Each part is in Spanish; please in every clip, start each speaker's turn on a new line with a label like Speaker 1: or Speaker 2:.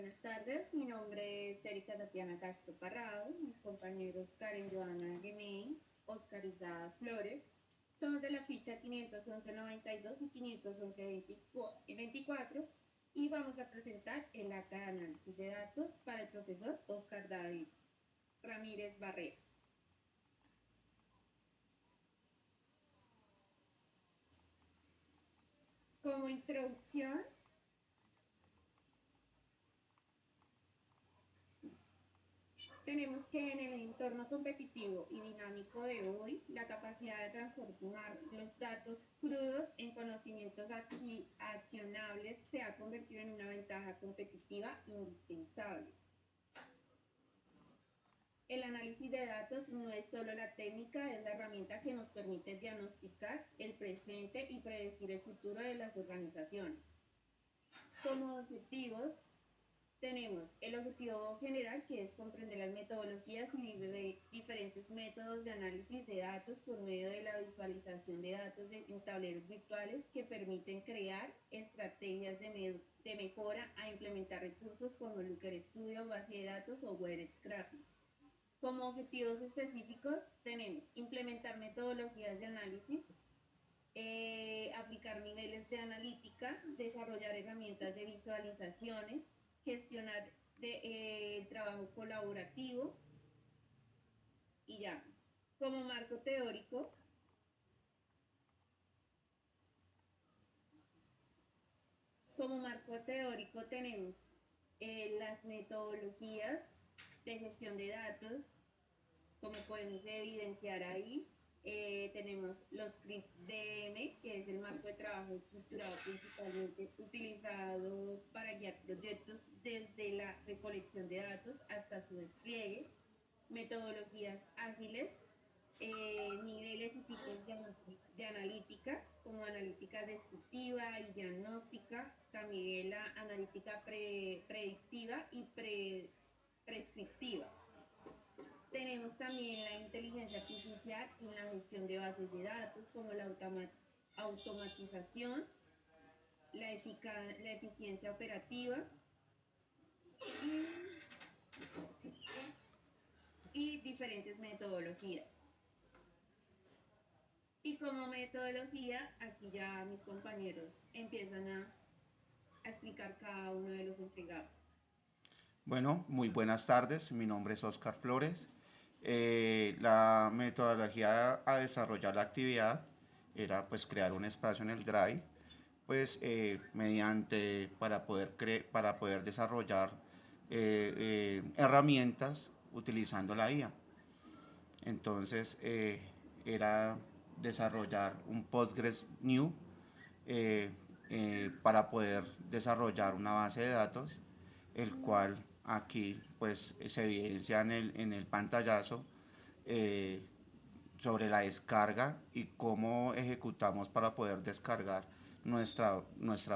Speaker 1: buenas tardes. Mi nombre es Erika Tatiana Castro Parrado. Mis compañeros Karen Joana Gemey, Oscar Isaac Flores. Somos de la ficha 511-92 y 511-24 y vamos a presentar el acta de análisis de datos para el profesor Oscar David Ramírez Barrera. Como introducción, tenemos que en el entorno competitivo y dinámico de hoy, la capacidad de transformar los datos crudos en conocimientos accionables se ha convertido en una ventaja competitiva indispensable. El análisis de datos no es solo la técnica, es la herramienta que nos permite diagnosticar el presente y predecir el futuro de las organizaciones. Como objetivos, tenemos el objetivo general, que es comprender las metodologías y diferentes métodos de análisis de datos por medio de la visualización de datos en tableros virtuales que permiten crear estrategias de mejora a implementar recursos como Looker Studio, base de datos o Web Scraping. Como objetivos específicos tenemos implementar metodologías de análisis, aplicar niveles de analítica, desarrollar herramientas de visualizaciones, gestionar el trabajo colaborativo y ya. Como marco teórico, tenemos las metodologías de gestión de datos, como podemos evidenciar ahí. Tenemos los CRISP-DM, que es el marco de trabajo estructurado principalmente utilizado para guiar proyectos desde la recolección de datos hasta su despliegue, metodologías ágiles, niveles y tipos de analítica, como analítica descriptiva y diagnóstica, también la analítica predictiva y prescriptiva. Tenemos también la inteligencia artificial en la gestión de bases de datos, como la automatización, la eficiencia operativa y diferentes metodologías. Y como metodología, aquí ya mis compañeros empiezan a explicar cada uno de los entregados.
Speaker 2: Bueno, muy buenas tardes. Mi nombre es Oscar Flores. La metodología a desarrollar la actividad era pues crear un espacio en el Drive, pues mediante para poder desarrollar herramientas utilizando la IA. Entonces era desarrollar un Postgres New para poder desarrollar una base de datos, el cual aquí pues se evidencia en el pantallazo eh, sobre la descarga y cómo ejecutamos para poder descargar nuestra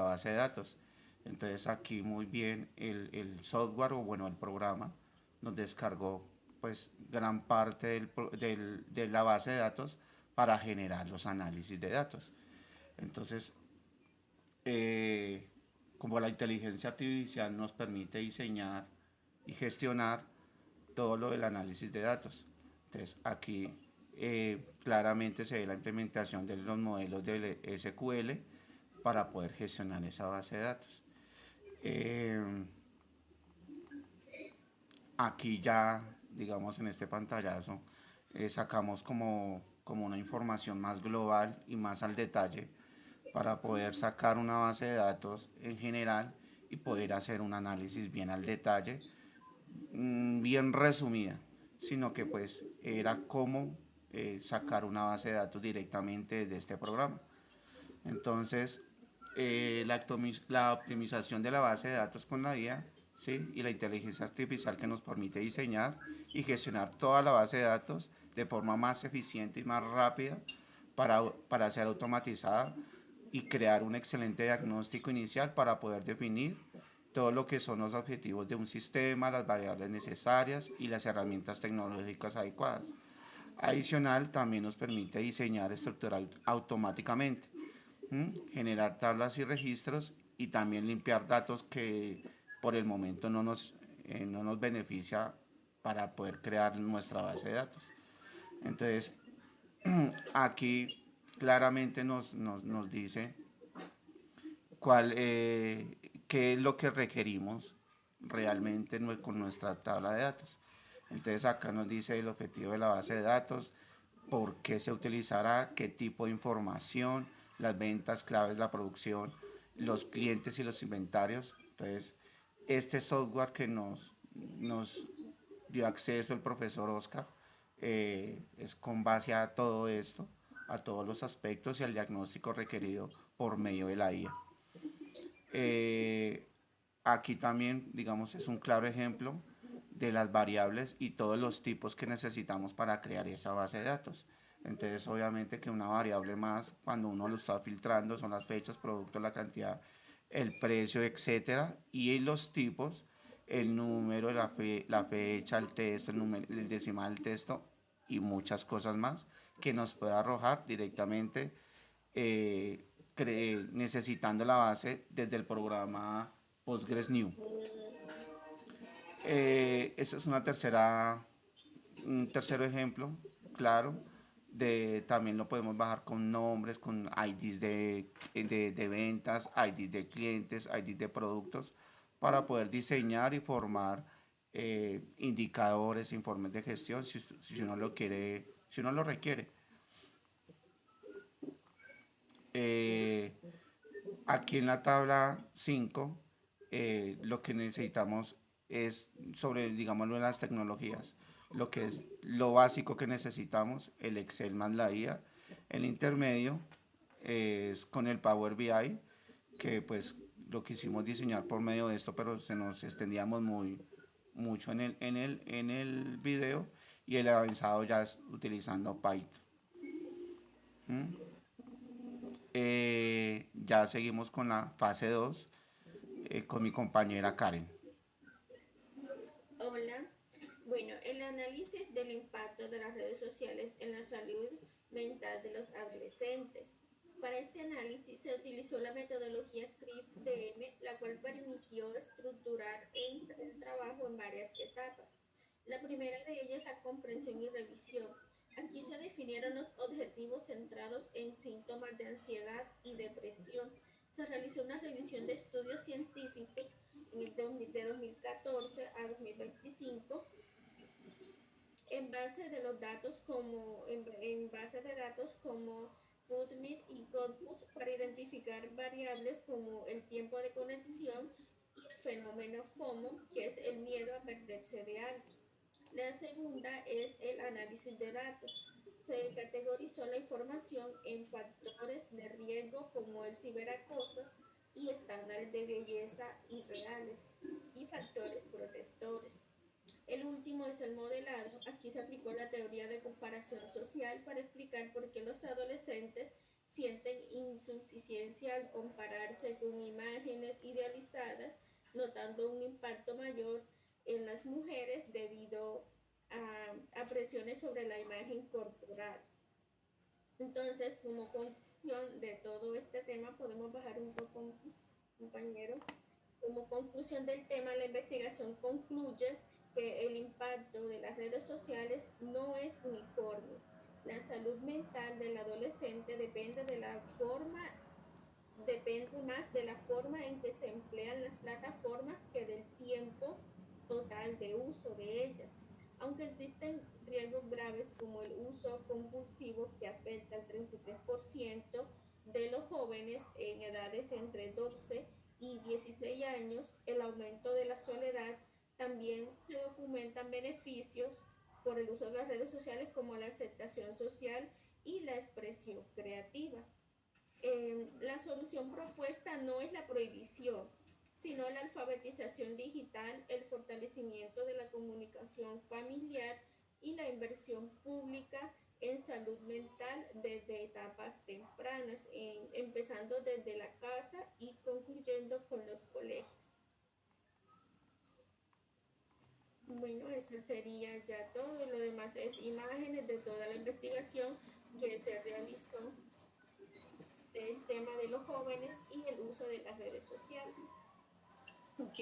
Speaker 2: base de datos. Entonces aquí muy bien el software o bueno el programa nos descargó pues gran parte de la base de datos para generar los análisis de datos. Entonces eh, como la inteligencia artificial nos permite diseñar y gestionar todo lo del análisis de datos. Entonces aquí claramente se ve la implementación de los modelos del SQL para poder gestionar esa base de datos. Eh, Aquí ya, digamos en este pantallazo, sacamos como una información más global y más al detalle para poder sacar una base de datos en general y poder hacer un análisis bien al detalle, bien resumida, sino que pues era cómo sacar una base de datos directamente desde este programa. Entonces, la optimización de la base de datos con la IA, ¿sí? Y la inteligencia artificial que nos permite diseñar y gestionar toda la base de datos de forma más eficiente y más rápida para ser automatizada y crear un excelente diagnóstico inicial para poder definir todo lo que son los objetivos de un sistema, las variables necesarias y las herramientas tecnológicas adecuadas. Adicional, también nos permite diseñar estructural automáticamente, generar tablas y registros y también limpiar datos por el momento no nos beneficia para poder crear nuestra base de datos. Entonces, aquí claramente nos dice cuál, qué es lo que requerimos realmente con nuestra tabla de datos. Entonces acá nos dice el objetivo de la base de datos, por qué se utilizará, qué tipo de información, las ventas, claves, la producción, los clientes y los inventarios. Entonces, este software que nos dio acceso el profesor Oscar es con base a todo esto, a todos los aspectos y al diagnóstico requerido por medio de la IA. Eh, Aquí también, digamos, es un claro ejemplo de las variables y todos los tipos que necesitamos para crear esa base de datos. Entonces, obviamente que una variable más, cuando uno lo está filtrando, son las fechas, producto, la cantidad, el precio, etcétera, y los tipos, el número, la fecha, el texto, el decimal del texto y muchas cosas más que nos puede arrojar directamente eh, necesitando la base desde el programa PostgreSQL. Esa es un tercer ejemplo, claro. También lo podemos bajar con nombres, con IDs de ventas, IDs de clientes, IDs de productos, para poder diseñar y formar indicadores, informes de gestión, si uno lo quiere, si uno lo requiere. Eh, Aquí en la tabla 5 lo que necesitamos es sobre, digámoslo, las tecnologías. Lo que es lo básico que necesitamos, el Excel más la IA. El intermedio es con el Power BI, que pues lo quisimos diseñar por medio de esto, pero se nos extendíamos mucho en el video. Y el avanzado ya es utilizando Python. ¿Mm? Ya seguimos con la fase 2 con mi compañera Karen.
Speaker 3: Hola. Bueno, el análisis del impacto de las redes sociales en la salud mental de los adolescentes. Para este análisis se utilizó la metodología CRISP-DM, la cual permitió estructurar el trabajo en varias etapas. La primera de ellas es la comprensión y revisión. Aquí se definieron los objetivos centrados en síntomas de ansiedad y depresión. Se realizó una revisión de estudios científicos de 2014 a 2025 en base de los datos en base de datos como PubMed y Scopus para identificar variables como el tiempo de conexión y el fenómeno FOMO, que es el miedo a perderse de algo. La segunda es el análisis de datos. Se categorizó la información en factores de riesgo como el ciberacoso y estándares de belleza irreales y factores protectores. El último es el modelado. Aquí se aplicó la teoría de comparación social para explicar por qué los adolescentes sienten insuficiencia al compararse con imágenes idealizadas, notando un impacto mayor en las mujeres debido a presiones sobre la imagen corporal. Entonces, como conclusión de todo este tema, podemos bajar un poco, compañero. Como conclusión del tema, la investigación concluye que el impacto de las redes sociales no es uniforme. La salud mental del adolescente depende más de la forma en que se emplean las plataformas que del tiempo total de uso de ellas. Aunque existen riesgos graves como el uso compulsivo que afecta al 33% de los jóvenes en edades de entre 12 y 16 años, el aumento de la soledad, también se documentan beneficios por el uso de las redes sociales como la aceptación social y la expresión creativa. La solución propuesta no es la prohibición, sino la alfabetización digital, el fortalecimiento de la comunicación familiar y la inversión pública en salud mental desde etapas tempranas, empezando desde la casa y concluyendo con los colegios. Bueno, eso sería ya todo. Lo demás es imágenes de toda la investigación que se realizó del tema de los jóvenes y el uso de las redes sociales.
Speaker 1: Ok.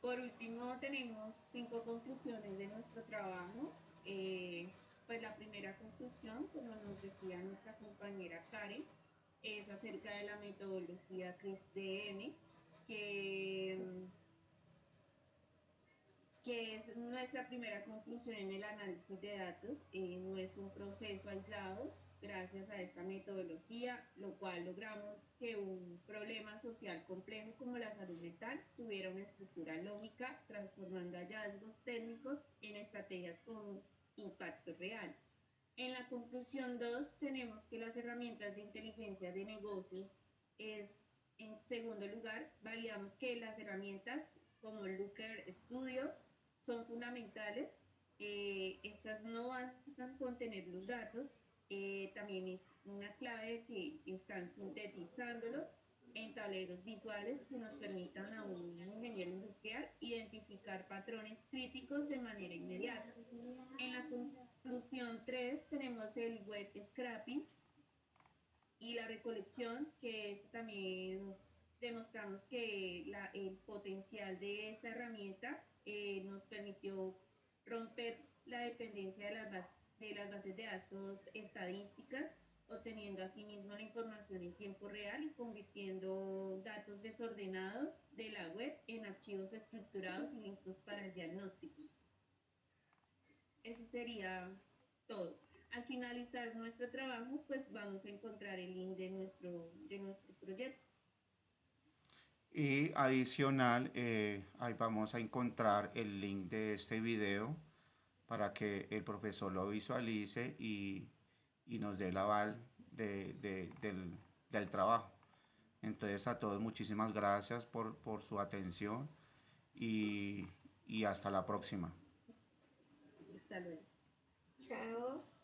Speaker 1: Por último, tenemos 5 conclusiones de nuestro trabajo. Pues la primera conclusión, como nos decía nuestra compañera Karen, es acerca de la metodología CRISP-DM, que, que es nuestra primera conclusión en el análisis de datos. No es un proceso aislado. Gracias a esta metodología, lo cual logramos que un problema social complejo como la salud mental tuviera una estructura lógica, transformando hallazgos técnicos en estrategias con impacto real. En la conclusión 2 tenemos que las herramientas de inteligencia de negocios es, en segundo lugar, validamos que las herramientas como Looker Studio son fundamentales. Estas no bastan con tener los datos, también es una clave que están sintetizándolos en tableros visuales que nos permitan a un ingeniero industrial identificar patrones críticos de manera inmediata. En la conclusión 3 tenemos el web scrapping y la recolección, que es también demostramos que el potencial de esta herramienta nos permitió romper la dependencia de las bases de datos estadísticas, obteniendo asimismo la información en tiempo real y convirtiendo datos desordenados de la web en archivos estructurados y listos para el diagnóstico. Eso sería todo. Al finalizar nuestro trabajo, pues vamos a encontrar el link de nuestro proyecto.
Speaker 2: Y adicional, ahí vamos a encontrar el link de este video para que el profesor lo visualice y nos dé el aval del trabajo. Entonces a todos muchísimas gracias por su atención y hasta la próxima.
Speaker 1: Hasta luego.
Speaker 3: Chao.